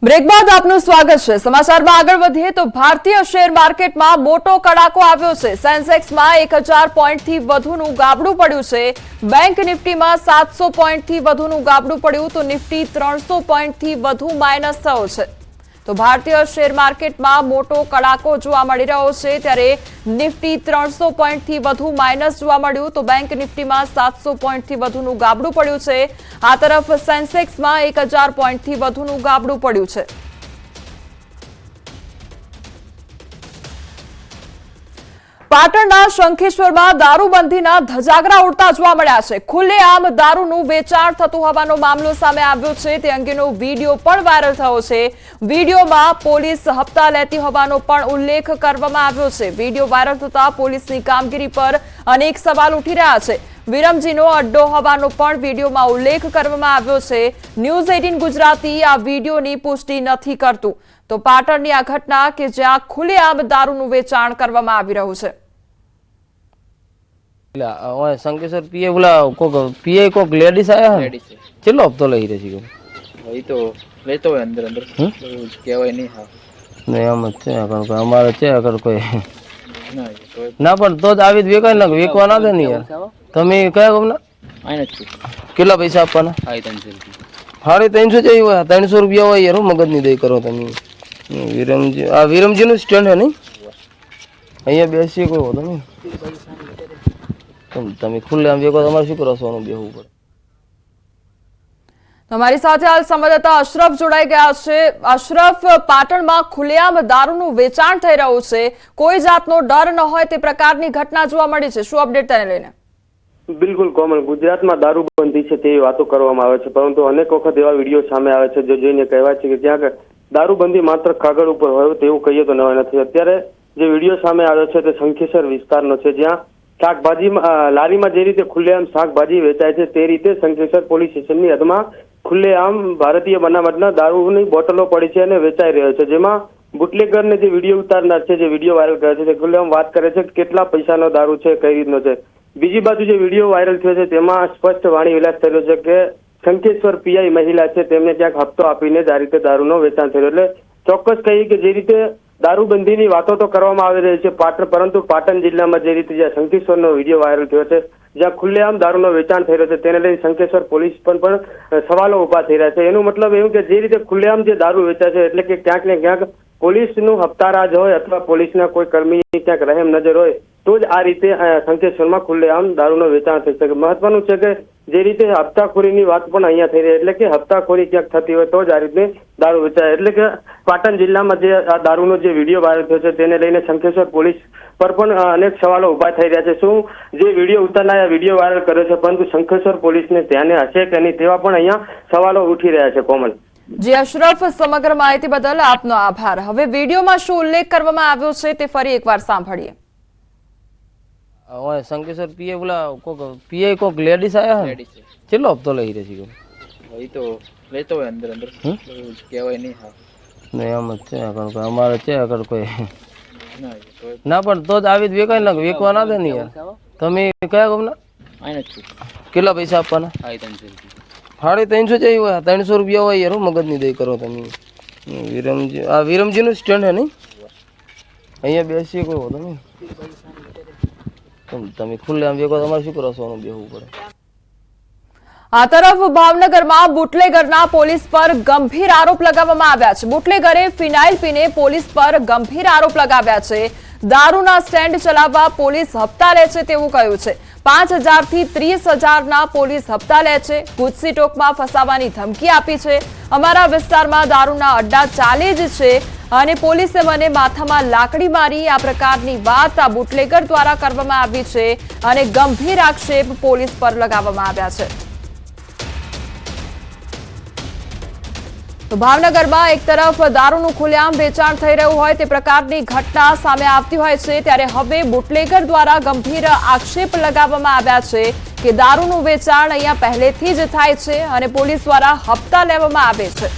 Break બાદ આપનું સ્વાગત છે। સમાચારમાં આગળ વધીએ તો ભારતીય શેર માર્કેટમાં મોટો કડાકો આવ્યો છે। સેન્સેક્સમાં 1000 પોઈન્ટથી વધુનું ગાબડું પડ્યું છે। બેંક નિફ્ટીમાં 700 પોઈન્ટથી વધુનું ગાબડું પડ્યું તો નિફ્ટી 300 પોઈન્ટથી વધુ માઇનસ થયો છે। તો ભારતીય શેર માર્કેટમાં મોટો કડાકો જોવા મળી રહ્યો છે, ત્યારે નિફ્ટી 300 પોઈન્ટથી વધુ માઇનસ જોવા મળ્યું તો બેંક નિફ્ટીમાં 700 પોઈન્ટથી વધુનું ગાબડું પડ્યું છે। આ તરફ સેન્સેક્સમાં 1000 પોઈન્ટથી વધુનું ગાબડું પડ્યું છે। પાટણના શંખેશ્વરમાં દારૂબંધીના ધજાગરા ઉડતા જોવા મળ્યા છે। ખુલ્લેઆમ દારૂનું વેચાણ થતું હોવાનો મામલો સામે આવ્યો છે। તે અંગેનો વિડીયો પણ વાયરલ થયો છે। વિડીયોમાં પોલીસ હપ્તા લેતી હોવાનો પણ ઉલ્લેખ કરવામાં આવ્યો છે। વિડીયો વાયરલ થતા પોલીસની કામગીરી પર અનેક સવાલ ઉઠી રહ્યા છે। વિરમજીનો અડ્ડો હોવાનો પણ વિડીયોમાં ઉલ્લેખ કરવામાં આવ્યો છે। ન્યૂઝ 18 ગુજરાતી આ વિડીયોની પુષ્ટિ નથી કરતું। તો પાટણની આ ઘટના કે જ્યાં ખુલ્લેઆમ દારૂનું વેચાણ કરવામાં આવી રહ્યું છે। શંકેશ્વર પીએ બોલા પીએ કોક લેડીઝ આયા હે ચેલો હપ્તો લઈ રહી છે ભાઈ તો લેતો હોય અંદર અંદર કહેવાય નહીં હા ને એમ જ છે કારણ કે અમારે છે અગર કોઈ ના પણ તો જ આવી વેકાય ને વેકવા ના દે ને યાર તમે કયા ગમના આને જ કેટલા પૈસા આપવાના 350 જોઈએ હોય 300 રૂપિયા હોય યાર હું મગજની દઈ કરો તમે વિરમજી આ વિરમજીનું સ્ટેન્ડ હે નહીં અહીંયા બેસી કોઈ હોતો નહીં તમે ખુલ્લે આમ વેકો તમારે શું કરવાનું બેહવું પડે। તમારી સાથે હાલ સંવાદદાતા અશરફ જોડાઈ ગયા છે। અશરફ, પાટણમાં ખુલ્લેઆમ દારૂનું વેચાણ થઈ રહ્યું છે, કોઈ જાતનો ડર ન હોય તે પ્રકારની ઘટના જોવા મળી છે, શું અપડેટ તેને લઈને? બિલકુલ કોમલ, ગુજરાતમાં દારૂબંધી છે તેવી વાતો કરવામાં આવે છે, પરંતુ અનેક વખત એવા વિડીયો સામે આવે છે જે જોઈને કહેવાય છે કે ક્યાંક દારૂબંધી માત્ર કાગળ ઉપર હોય તેવું કહીએ તો નવાઈ નથી। અત્યારે જે વિડીયો સામે આવ્યો છે તે શંખેશ્વર વિસ્તારનો છે, જ્યાં શાકભાજીમાં લારીમાં જે રીતે ખુલ્લેઆમ શાકભાજી વેચાય છે તે રીતે શંખેશ્વર પોલીસ સ્ટેશનની હદમાં ખુલ્લેઆમ ભારતીય બનાવટના દારૂની બોટલો પડી છે અને વેચાઈ રહ્યો છે, જેમાં બુટલેગરને જે વિડીયો ઉતારનાર છે, જે વિડીયો વાયરલ કરે છે તે ખુલ્લેઆમ વાત કરે છે કે કેટલા પૈસાનો દારૂ છે, કઈ રીતનો છે। બીજી બાજુ જે વિડીયો વાયરલ થયો છે તેમાં સ્પષ્ટ વાણી વિલાસ થયો છે કે શંખેશ્વર પીઆઈ મહિલા છે તેમને ક્યાંક હપ્તો આપીને જ આ રીતે દારૂનો વેચાણ થયું। એટલે ચોક્કસ કહીએ કે જે રીતે દારૂબંધીની વાતો તો કરવામાં આવી રહી છે પરંતુ પાટણ જિલ્લામાં જે રીતે જ્યાં શંખેશ્વરનો વિડીયો વાયરલ થયો છે, જ્યાં ખુલ્લેઆમ દારૂનો વેચાણ થઈ રહ્યો છે, તેને લઈને શંખેશ્વર પોલીસ પણ સવાલો ઉભા થઈ રહ્યા છે। એનું મતલબ એવું કે જે રીતે ખુલ્લેઆમ જે દારૂ વેચાય છે એટલે કે ક્યાંક ને ક્યાંક પોલીસનું હપ્તારાજ હોય અથવા પોલીસના કોઈ કર્મીની ક્યાંક રહેમ નજર હોય તો જ આ રીતે શંખેશ્વરમાં ખુલ્લેઆમ દારૂનો વેચાણ થઈ શકે। મહત્વનું છે કે જે રીતે હપ્તાખોરીની વાત પણ અહીંયા થઈ રહી, એટલે કે હપ્તાખોરી ક્યાંક થતી હોય તો જ આ રીતે દારૂ વેચાય। એટલે કે પાટણ જિલ્લામાં જે આ દારૂનો જે વિડીયો વાયરલ થયો છે તેને લઈને શંખેશ્વર પોલીસ પર પણ અનેક સવાલો ઉભા થઈ રહ્યા છે। શું જે વિડીયો ઉતારનાર વિડીયો વાયરલ કર્યો છે પરંતુ શંખેશ્વર પોલીસને ધ્યાને હશે કે નહીં તેવા પણ અહીંયા સવાલો ઉઠી રહ્યા છે। કોમલ જી અશરફ, સમગ્ર માહિતી બદલ આપનો આભાર। હવે વિડીયોમાં શું ઉલ્લેખ કરવામાં આવ્યો છે તે ફરી એકવાર સાંભળીએ। શંકેશ્વર પીએ બોલા પીએ કોક લેડીઝ આયા હે ચેલો હપ્તો લઈ રહી છે ભાઈ તો લેતો હોય અંદર અંદર કહેવાય નહીં હા ને એમ જ છે કારણ કે અમારે છે અગર કોઈ ના પણ તો જ આવી વેકાય ને વેકવા ના દે ને યાર તમે કયા ગમના આને જ કેટલા પૈસા આપવાના 350 જોઈએ હોય 300 રૂપિયા હોય યાર હું મગજની દઈ કરો તમે વિરમજી આ વિરમજીનું સ્ટેન્ડ હે નહીં અહીંયા બેસી કોઈ હોતો નહીં તમે ખુલ્લે આમ વેકો તમારે શું કરવાનું બેહવું પડે। આ તરફ ભાવનગરમાં બુટલેગરના પોલીસ પર ગંભીર આરોપ લગાવવામાં આવ્યા છે। બુટલેગરે ફિનાઇલ પીને પોલીસ પર ગંભીર આરોપ લગાવ્યા છે। દારૂના સ્ટેન્ડ ચલાવવા પોલીસ હપ્તા લે છે તેવું કહ્યું છે। 5000 થી 30,000 પોલીસ હપ્તા લે છે। ગુજસી ટોકમાં ફસાવાની ધમકી આપી છે। અમારા વિસ્તારમાં દારૂના અડ્ડા ચાલે જ છે અને પોલીસે મને માથામાં લાકડી મારી, આ પ્રકારની વાત આ બુટલેગર દ્વારા કરવામાં આવી છે અને ગંભીર આક્ષેપ પોલીસ પર લગાવવામાં આવ્યા છે। તો ભાવનગરમાં એક તરફ દારૂનું ખુલ્લેઆમ વેચાણ થઈ રહ્યું હોય તે પ્રકારની ઘટના સામે આવતી હોય છે, ત્યારે હવે બુટલેગર દ્વારા ગંભીર આક્ષેપ લગાવવામાં આવ્યા છે કે દારૂનું વેચાણ અહીંયા પહેલેથી જ થાય છે અને પોલીસ દ્વારા હપ્તા લેવામાં આવે છે।